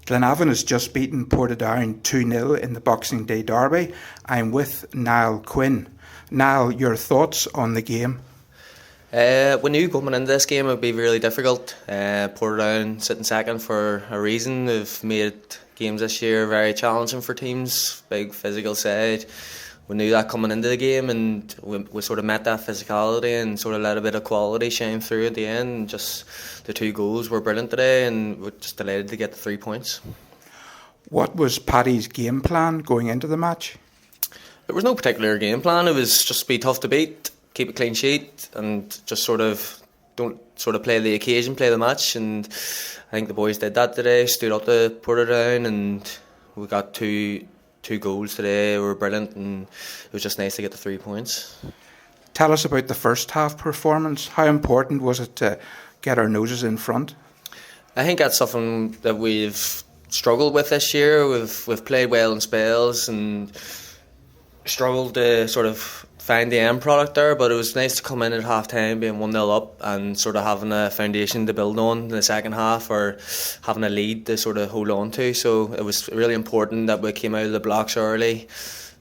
Glenavon has just beaten Portadown 2-0 in the Boxing Day derby. I'm with Niall Quinn. Niall, your thoughts on the game? We knew coming into this game it would be really difficult. Portadown sitting second for a reason. They've made games this year very challenging for teams, big physical side. We knew that coming into the game, and we sort of met that physicality and sort of let a bit of quality shine through at the end. And just the 2 goals were brilliant today, and we're just delighted to get the 3 points. What was Paddy's game plan going into the match? There was no particular game plan. It was just be tough to beat, keep a clean sheet, and just don't play the occasion, play the match. And I think the boys did that today, stood up to Portadown, and we got two goals today. We were brilliant, and it was just nice to get the 3 points. Tell us about the first half performance. How important was it to get our noses in front? I think that's something that we've struggled with this year. We've played well in spells and struggled to sort of find the end product there, but it was nice to come in at half time being 1-0 up and sort of having a foundation to build on in the second half, or having a lead to sort of hold on to. So it was really important that we came out of the blocks early,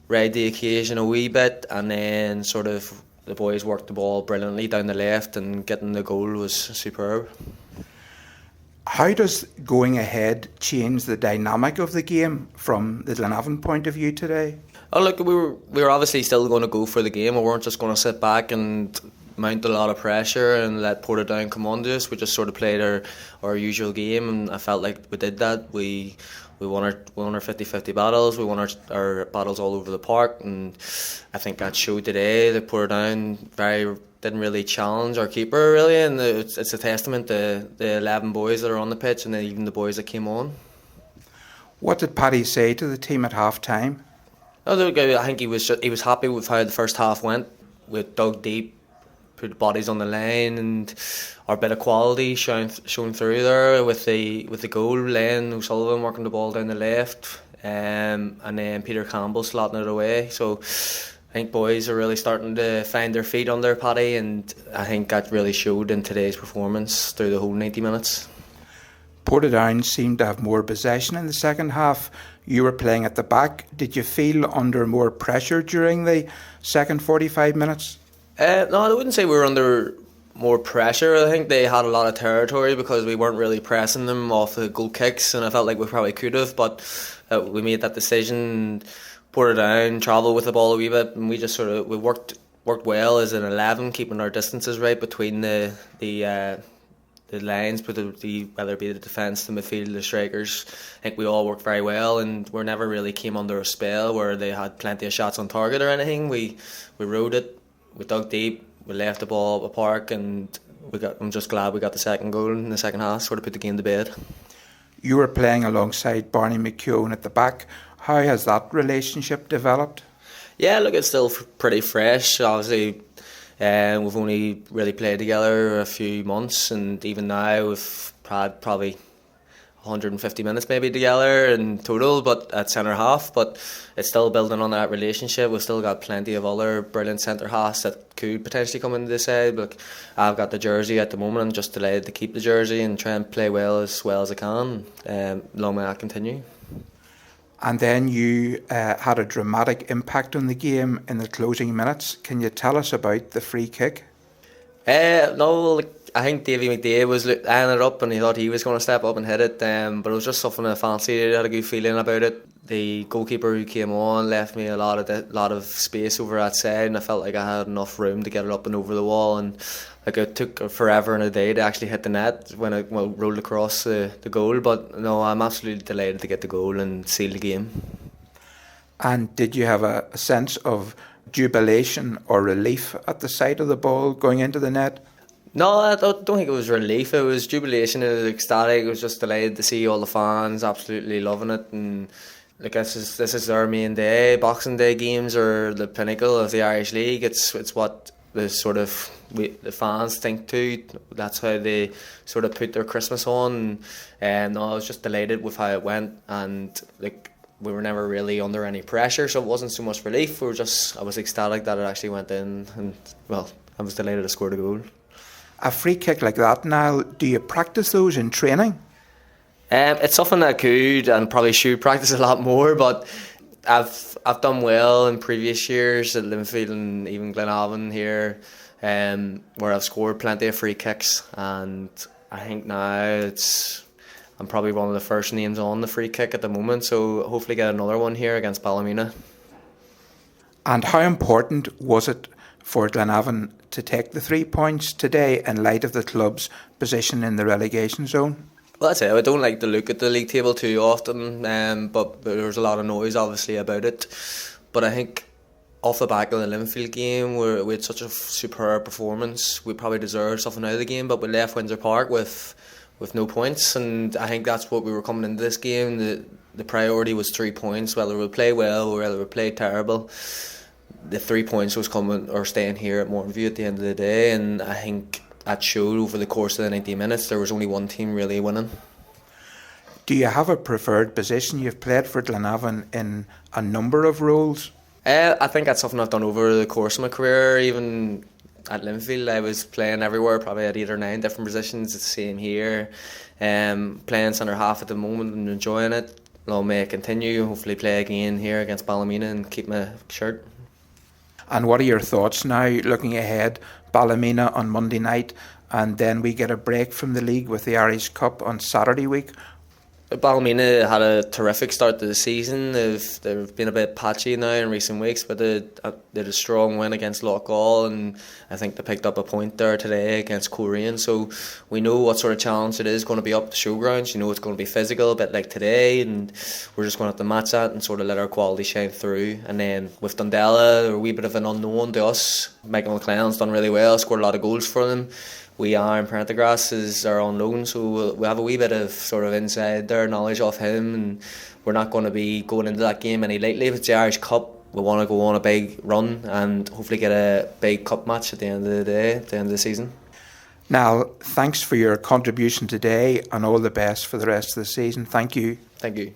ride the occasion a wee bit, and then sort of the boys worked the ball brilliantly down the left, and getting the goal was superb. How does going ahead change the dynamic of the game from the Glenavon point of view today? Oh, look, we were obviously still going to go for the game. We weren't just going to sit back and mount a lot of pressure and let Portadown come on to us. We just sort of played our usual game, and I felt like we did that. We won our 50-50 battles. We won our battles all over the park, and I think that showed today. That Portadown didn't really challenge our keeper really, and it's a testament to the 11 boys that are on the pitch, and then even the boys that came on. What did Paddy say to the team at half time? I think he was happy with how the first half went. We dug deep, put bodies on the line, and our bit of quality shown through there with the goal. Len O'Sullivan working the ball down the left, and then Peter Campbell slotting it away. So I think boys are really starting to find their feet under Paddy, and I think that really showed in today's performance through the whole 90 minutes. Portadown seemed to have more possession in the second half. You were playing at the back. Did you feel under more pressure during the second 45 minutes? No, I wouldn't say we were under more pressure. I think they had a lot of territory because we weren't really pressing them off the goal kicks, and I felt like we probably could have, but we made that decision, Portadown, travel with the ball a wee bit, and we just we worked well as an 11, keeping our distances right between the lines, whether it be the defence, the midfield, the strikers. I think we all worked very well, and we never really came under a spell where they had plenty of shots on target or anything. We rode it, we dug deep, we left the ball up a park, and I'm just glad we got the second goal in the second half, sort of put the game to bed. You were playing alongside Barney McKeown at the back. How has that relationship developed? Yeah, look, it's still pretty fresh. Obviously, we've only really played together a few months, and even now we've had probably 150 minutes maybe together in total, but at centre half. But it's still building on that relationship. We've still got plenty of other brilliant centre halves that could potentially come into the side. But I've got the jersey at the moment. I'm just delighted to keep the jersey and try and play well as I can. Long may that continue. And then you had a dramatic impact on the game in the closing minutes. Can you tell us about the free kick? No, I think Davy McDay was eyeing it up, and he thought he was going to step up and hit it, but it was just something I fancied. I had a good feeling about it. The goalkeeper who came on left me a lot of space over that side, and I felt like I had enough room to get it up and over the wall, and like it took forever and a day to actually hit the net when I rolled across the goal. But no, I'm absolutely delighted to get the goal and seal the game. And did you have a sense of jubilation or relief at the sight of the ball going into the net? No, I don't think it was relief. It was jubilation. It was ecstatic. I was just delighted to see all the fans absolutely loving it. And like this is their main day. Boxing Day games are the pinnacle of the Irish League. It's what the fans think too. That's how they sort of put their Christmas on. And no, I was just delighted with how it went. And like, we were never really under any pressure, so it wasn't so much relief. I was ecstatic that it actually went in, and well, I was delighted to score the goal. A free kick like that, Niall, do you practice those in training? It's something that I could and probably should practice a lot more, but I've done well in previous years at Linfield and even Glenavon here, where I've scored plenty of free kicks, and I think now I'm probably one of the first names on the free kick at the moment, so hopefully get another one here against Ballymena. And how important was it for Glenavon to take the 3 points today in light of the club's position in the relegation zone? Well, that's it. I don't like to look at the league table too often, but there was a lot of noise obviously about it. But I think off the back of the Linfield game, we had such a superb performance. We probably deserved something out of the game, but we left Windsor Park with no points, and I think that's what we were coming into this game. The priority was 3 points, whether we play well or whether we play terrible. The 3 points was coming or staying here at Mortonview at the end of the day, and I think that showed over the course of the 90 minutes. There was only one team really winning. Do you have a preferred position? You've played for Glenavon in a number of roles. I think that's something I've done over the course of my career. Even at Linfield, I was playing everywhere, probably at 8 or 9 different positions. It's the same here. Playing centre half at the moment and enjoying it. Long may I continue. Hopefully play again here against Ballymena and keep my shirt. And what are your thoughts now, looking ahead? Ballymena on Monday night, and then we get a break from the league with the Irish Cup on Saturday week. Ballymena had a terrific start to the season. They've been a bit patchy now in recent weeks, but they did a strong win against Loughgall, and I think they picked up a point there today against Coleraine. So we know what sort of challenge it is going to be up the showgrounds. You know it's going to be physical, a bit like today, and we're just going to have to match that and sort of let our quality shine through. And then with Dundela, they're a wee bit of an unknown to us. Michael McLean's done really well, scored a lot of goals for them. We are in Prendergrass is our on loan, so we have a wee bit of sort of inside there knowledge of him, and we're not going to be going into that game any lightly. If it's the Irish Cup, we want to go on a big run and hopefully get a big cup match at the end of the day, at the end of the season. Niall, thanks for your contribution today and all the best for the rest of the season. Thank you. Thank you.